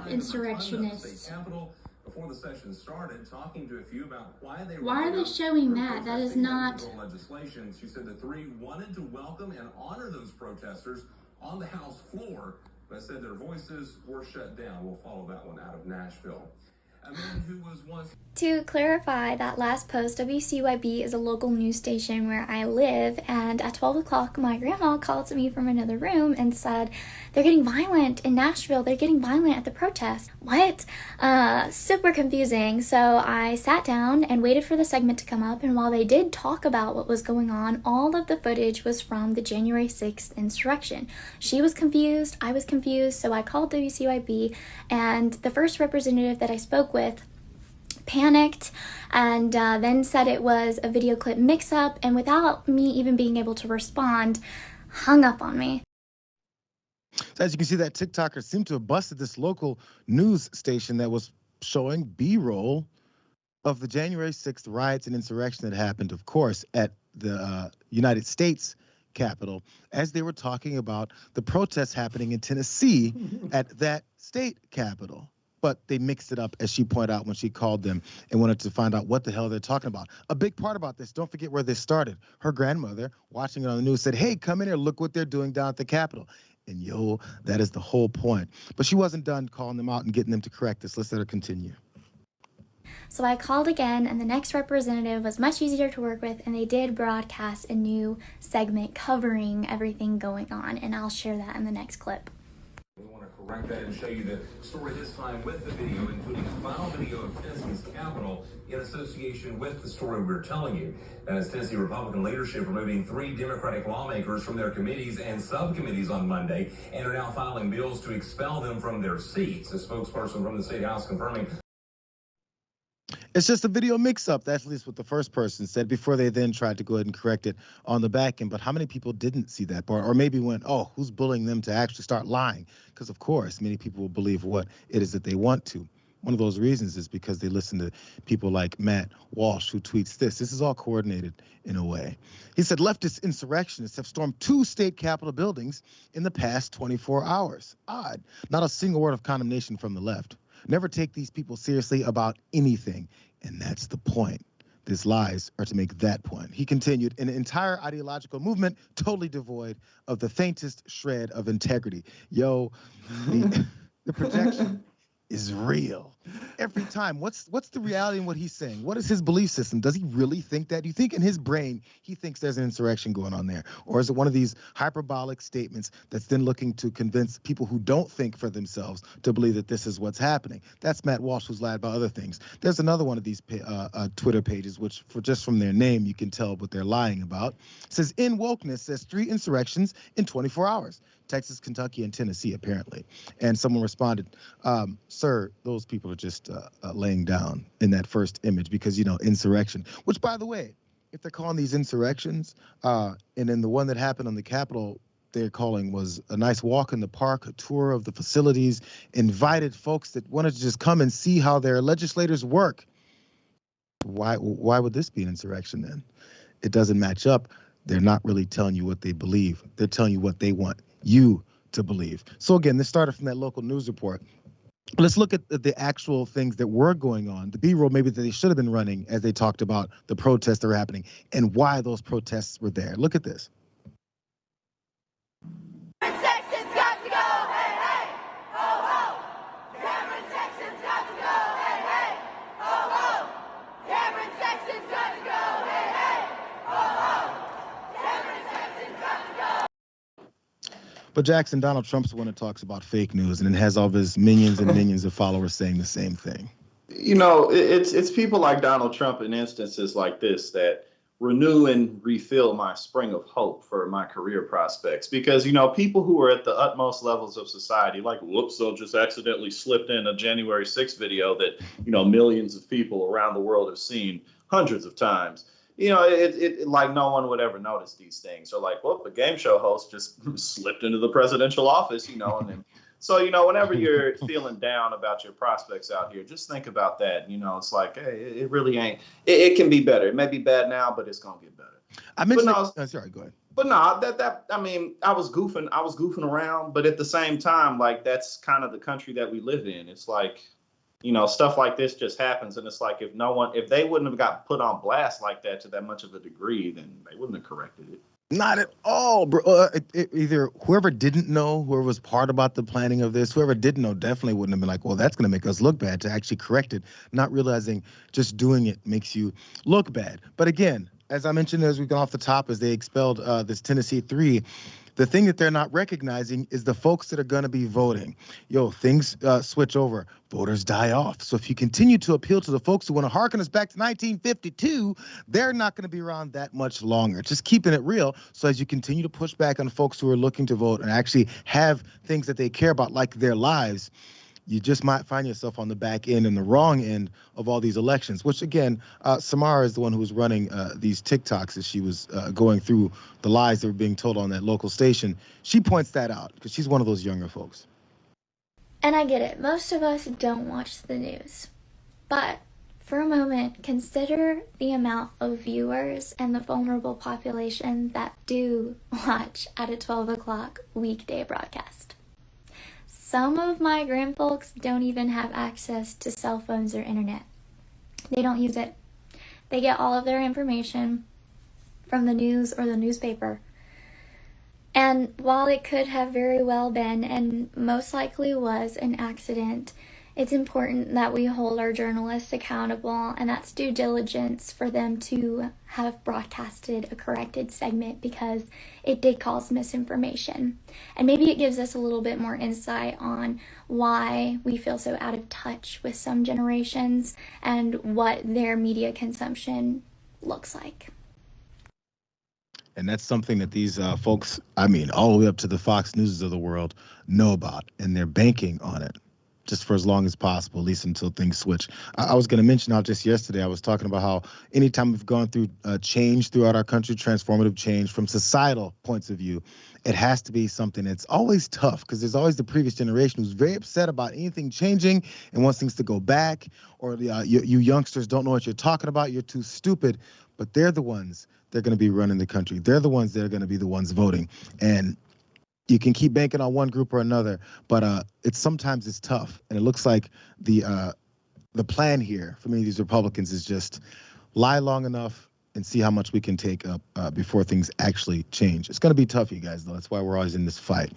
insurrectionists. Before the session started, talking to a few about why are they showing that? That is not legislation. She said the three wanted to welcome and honor those protesters on the House floor, but said their voices were shut down. We'll follow that one out of Nashville. A man who was once... To clarify that last post, WCYB is a local news station where I live, and at 12 o'clock my grandma called to me from another room and said, they're getting violent in Nashville, they're getting violent at the protest. What? Super confusing. So I sat down and waited for the segment to come up, and while they did talk about what was going on, all of the footage was from the January 6th insurrection. She was confused, I was confused, so I called WCYB, and the first representative that I spoke with panicked and then said it was a video clip mix-up, and without me even being able to respond, hung up on me. So as you can see, that TikToker seemed to have busted this local news station that was showing B-roll of the January 6th riots and insurrection that happened, of course, at the United States Capitol, as they were talking about the protests happening in Tennessee at that state capitol. But they mixed it up, as she pointed out when she called them and wanted to find out what the hell they're talking about. A big part about this, don't forget where this started. Her grandmother, watching it on the news, said, hey, come in here, look what they're doing down at the Capitol. And yo, that is the whole point. But she wasn't done calling them out and getting them to correct this. Let's let her continue. So I called again, and the next representative was much easier to work with, and they did broadcast a new segment covering everything going on, and I'll share that in the next clip. We want to correct that and show you the story this time with the video, including a final video of Tennessee's Capitol in association with the story we're telling you. As Tennessee Republican leadership removing 3 Democratic lawmakers from their committees and subcommittees on Monday and are now filing bills to expel them from their seats. A spokesperson from the State House confirming. It's just a video mix-up. That's at least what the first person said before they then tried to go ahead and correct it on the back end. But how many people didn't see that part, or maybe went, oh, who's bullying them to actually start lying? Because, of course, many people will believe what it is that they want to. One of those reasons is because they listen to people like Matt Walsh, who tweets this. This is all coordinated in a way. He said leftist insurrectionists have stormed 2 state capitol buildings in the past 24 hours. Odd. Not a single word of condemnation from the left. Never take these people seriously about anything. And that's the point. These lies are to make that point. He continued, an entire ideological movement totally devoid of the faintest shred of integrity. Yo, the projection is real. Every time. What's the reality in what he's saying? What is his belief system? Does he really think that? Do you think in his brain he thinks there's an insurrection going on there? Or is it one of these hyperbolic statements that's then looking to convince people who don't think for themselves to believe that this is what's happening? That's Matt Walsh, who's lied about other things. There's another one of these Twitter pages, which just from their name you can tell what they're lying about. It says, in wokeness, says 3 insurrections in 24 hours. Texas, Kentucky, and Tennessee, apparently. And someone responded, sir, those people are just laying down in that first image because, you know, insurrection, which, by the way, if they're calling these insurrections, and then the one that happened on the Capitol, they're calling was a nice walk in the park, a tour of the facilities, invited folks that wanted to just come and see how their legislators work. Why would this be an insurrection then? It doesn't match up. They're not really telling you what they believe. They're telling you what they want you to believe. So again, this started from that local news report. Let's look at the actual things that were going on, the B-roll maybe that they should have been running as they talked about the protests that were happening and why those protests were there. Look at this. But Jackson, Donald Trump's the one that talks about fake news and it has all of his minions and minions of followers saying the same thing. You know, it's people like Donald Trump in instances like this that renew and refill my spring of hope for my career prospects. Because, you know, people who are at the utmost levels of society, like, whoops, they'll just accidentally slipped in a January 6th video that, you know, millions of people around the world have seen hundreds of times. You know, it like no one would ever notice these things. Or like, well, the game show host just slipped into the presidential office, you know, and then. So, you know, whenever you're feeling down about your prospects out here, just think about that. You know, it's like, hey, it really ain't. It can be better. It may be bad now, but it's going to get better. I mentioned. Sorry, go ahead. But no, that I mean, I was goofing around, but at the same time, like that's kind of the country that we live in. It's like, stuff like this just happens, and it's like if they wouldn't have got put on blast like that to that much of a degree, then they wouldn't have corrected it. Not at all, bro. Either whoever didn't know, whoever was part about the planning of this, whoever didn't know definitely wouldn't have been like, well, that's going to make us look bad, to actually correct it, not realizing just doing it makes you look bad. But again, as I mentioned as we go off the top, as they expelled this Tennessee 3, the thing that they're not recognizing is the folks that are going to be voting. Things switch over. Voters die off. So if you continue to appeal to the folks who want to harken us back to 1952, they're not going to be around that much longer. Just keeping it real. So as you continue to push back on folks who are looking to vote and actually have things that they care about, like their lives, you just might find yourself on the back end and the wrong end of all these elections, which, again, Samara is the one who was running these TikToks as she was going through the lies that were being told on that local station. She points that out because she's one of those younger folks. And I get it. Most of us don't watch the news. But for a moment, consider the amount of viewers and the vulnerable population that do watch at a 12 o'clock weekday broadcast. Some of my grandfolks don't even have access to cell phones or internet. They don't use it. They get all of their information from the news or the newspaper. And while it could have very well been, and most likely was, an accident, it's important that we hold our journalists accountable, and that's due diligence for them to have broadcasted a corrected segment, because it did cause misinformation. And maybe it gives us a little bit more insight on why we feel so out of touch with some generations and what their media consumption looks like. And that's something that these folks, all the way up to the Fox News of the world, know about, and they're banking on it just for as long as possible, at least until things switch. I was going to mention how just yesterday I was talking about how anytime we've gone through change throughout our country, transformative change from societal points of view, it has to be something that's always tough, because there's always the previous generation who's very upset about anything changing and wants things to go back, or you youngsters don't know what you're talking about, you're too stupid. But they're the ones that are going to be running the country. They're the ones that are going to be the ones voting. And you can keep banking on one group or another, but sometimes it's tough. And it looks like the plan here for many of these Republicans is just lie long enough and see how much we can take up before things actually change. It's going to be tough, you guys, though. That's why we're always in this fight.